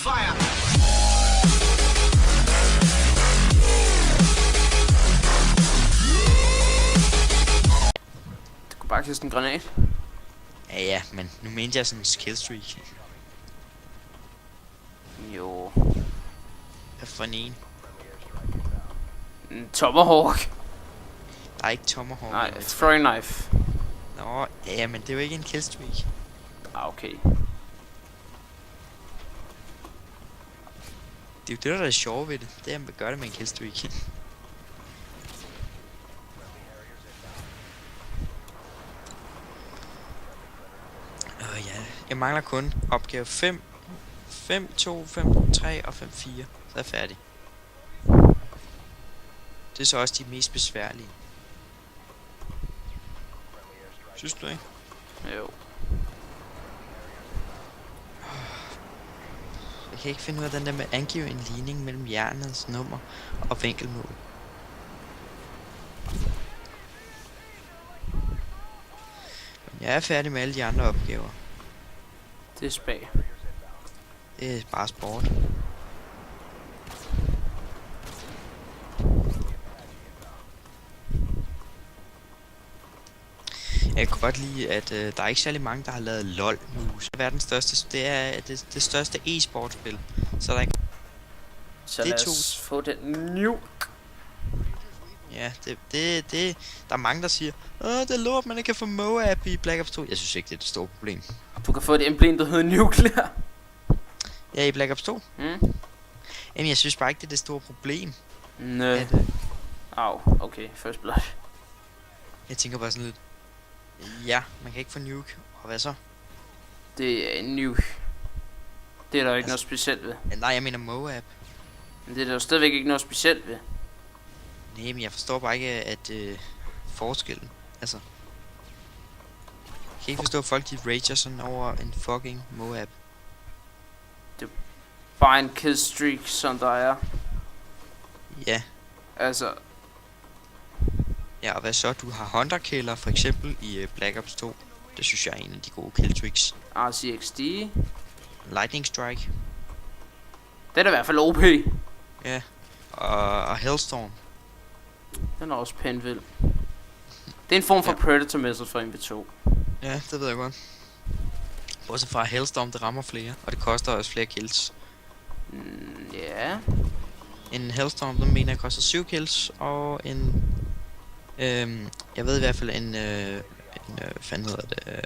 fire. Du kunne bare kaste en granat. Ja, men nu mente jeg sådan en skillstreak. Jo. Hvad for en? En tomahawk. Der er ikke tomahawk. Nej, throwing knife. Nå, ja, men det er jo ikke en killstreak. Ah, okay. Det er jo det, der er sjovt ved det. Det er, at man gør det med en killstreak. Ja. Jeg mangler kun opgave 5, 5, 2, 5, 3 og 5, 4. Så er jeg færdig. Det er så også de mest besværlige. Synes du ikke? Jo. Jeg kan ikke finde ud af den der med at angive en ligning mellem hjernets nummer og vinkelmål. Jeg er færdig med alle de andre opgaver. Det er spag. Det er bare sport. Jeg kan godt lide, at der er ikke særlig mange, der har lavet LOL nu. Verdens største, det er det største e-sportspil. Så der ikke... Så Det lad tog- os få den nuke. Ja, der er mange, der siger, det er lort, man ikke kan få Moab i Black Ops 2. Jeg synes ikke, det er et stort problem. Du kan få et emblem, der hedder nuclear. Ja, i Black Ops 2. Mm. Jamen, jeg synes bare ikke, det er det store problem. Nø. At, Au, okay, first blood. jeg tænker bare sådan lidt, ja, man kan ikke få nuke. Og hvad så? Det er en nuke. Det er der jo ikke Altså- noget specielt ved. Ja, nej, jeg mener Moab. Men det er der jo stadigvæk ikke noget specielt ved. Nej, men jeg forstår bare ikke, at forskellen. Altså, jeg kan ikke forstå, at folk de rager sådan over en fucking Moab. Bare en killstreak, som der er. Ja, Altså, ja, og hvad så? Du har Hunter Killer for eksempel i Black Ops 2. Det synes jeg er en af de gode killtricks. RCXD. Lightning Strike. Den er i hvert fald OP. Ja. Og Hellstorm. Den er også pænt vild. Det er en form for Ja. Predator missile fra MV2. Ja, det ved jeg godt. Bortset fra Hellstorm, det rammer flere, og det koster også flere kills. Ja. En Hellstorm, den mener jeg koster 7 kills, og en... jeg ved i hvert fald hvad fanden hedder det?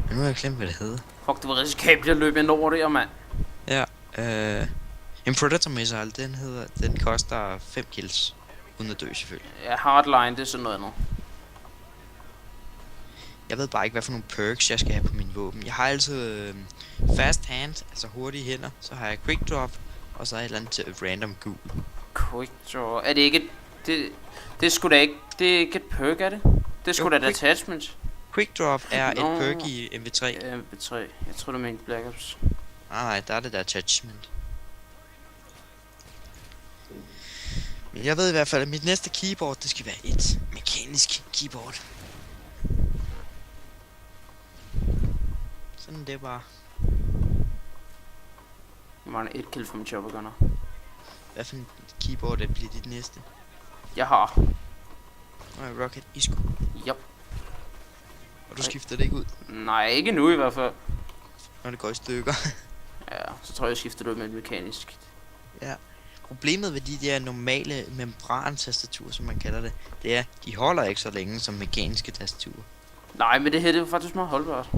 Men nu har jeg glemt, hvad det hedder. Fuck, det var risikabelt at løbe ind over det, mand. Ja, en Predator Missile, den koster 5 kills. Uden at dø, selvfølgelig. Ja, hardline, det er sådan noget andet. Jeg ved bare ikke, hvad for nogle perks jeg skal have på min våben. Jeg har altid fast hand, altså hurtige hænder. Så har jeg quick drop, og så har jeg et eller andet random gul. Quick draw. Er det ikke et... Det er sgu da ikke... Det er ikke et perk, er det? Det er sgu Jo, da et quick- attachment. Quick drop er Nå. et perk i MV3. Ja, MV3. Jeg tror du mente Black Ops. Nej, der er det der attachment. Men jeg ved i hvert fald, at mit næste keyboard, det skal være et mekanisk keyboard. Sådan det er bare. Jeg mangler et kill fra min chopper gunner. Hvad for en keyboard det bliver dit næste? Jeg har. Rocket Isco. Yep. Og du skifter det ikke ud, Nej, ikke nu i hvert fald. når det går i stykker. Ja, så tror jeg skifter det ud med et mekanisk. Ja. Problemet ved de der normale membran-tastaturer, som man kalder det, det er, de holder ikke så længe som mekaniske tastaturer. Nej, men det her det er jo faktisk meget holdbart.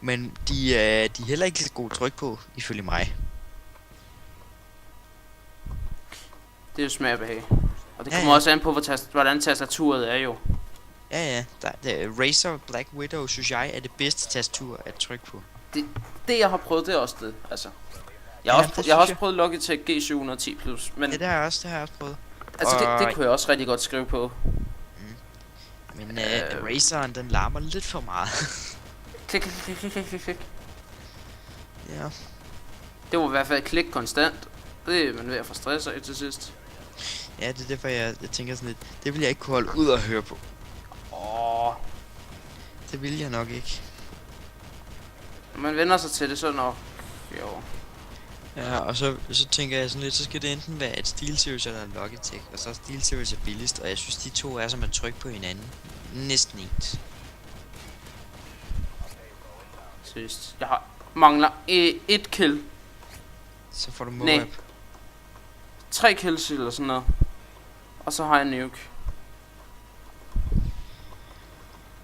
Men de er heller ikke så gode tryk på, ifølge mig. Det er jo smag og behag. Og det Ja, kommer ja. også an på, hvordan tastaturet er jo. Ja, Razer Black Widow, synes jeg, er det bedste tastatur at trykke på. Det jeg har prøvet, det er også det. Altså. Jeg Ja, har det også, synes jeg har også jeg. prøvet Logitech G710+, men Ja, det har jeg også prøvet. altså det og- kunne jeg også rigtig godt skrive på. Men Razeren, den larmer lidt for meget. Klik, klik, klik, klik, klik, klik. Ja. Det var i hvert fald klik konstant. Det er man ved at få stress af til sidst. Ja, det er derfor, jeg tænker sådan lidt, det vil jeg ikke kunne holde ud at høre på. Åh, Det vil jeg nok ikke. Når man vender sig til det, så nok. Jo. Ja, og så tænker jeg sådan lidt, så skal det enten være et SteelSeries eller en Logitech, og så SteelSeries er billigst, og jeg synes de to er som at trykke på hinanden. Næsten ens. Seriøst. Jeg mangler et kill. Så får du Nej. Moab. 3 kills eller sådan noget. Og så har jeg nuke.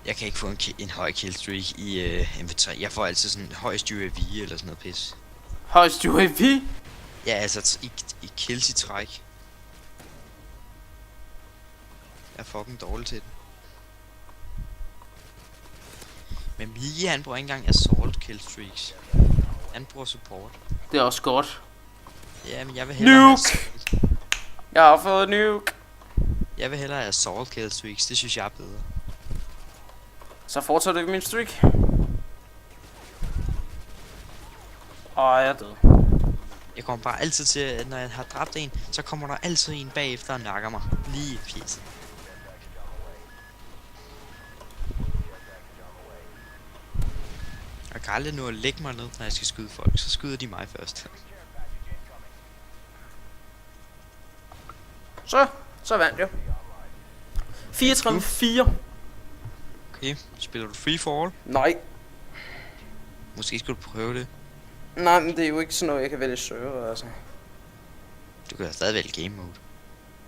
Jeg kan ikke få en høj killstreak i MV3. Jeg får altid sådan højst UAV eller sådan noget pis. Højst UAV? Ja, altså i kills i træk. Jeg er fucking dårlig til det. Men Migi han bruger ikke engang assault killstreaks. Han bruger support. Det er også godt. Ja, men jeg vil hellere have Nuke! Jeg har fået nuke. Jeg vil hellere have assault killstreaks. Det synes jeg er bedre. Så fortsætter vi min streak. Jeg er død. Jeg kommer bare altid til, at når jeg har dræbt en, så kommer der altid en bagefter og nakker mig. Lige i fjeset. Jeg kan aldrig nå at lægge mig ned, når jeg skal skyde folk. Så skyder de mig først. Så vandt jeg. 34-4. Okay, spiller du free for all? Nej. Måske skulle du prøve det. Nej, men det er jo ikke sådan noget, jeg kan vælge server, altså. Du kan da stadig vælge game mode.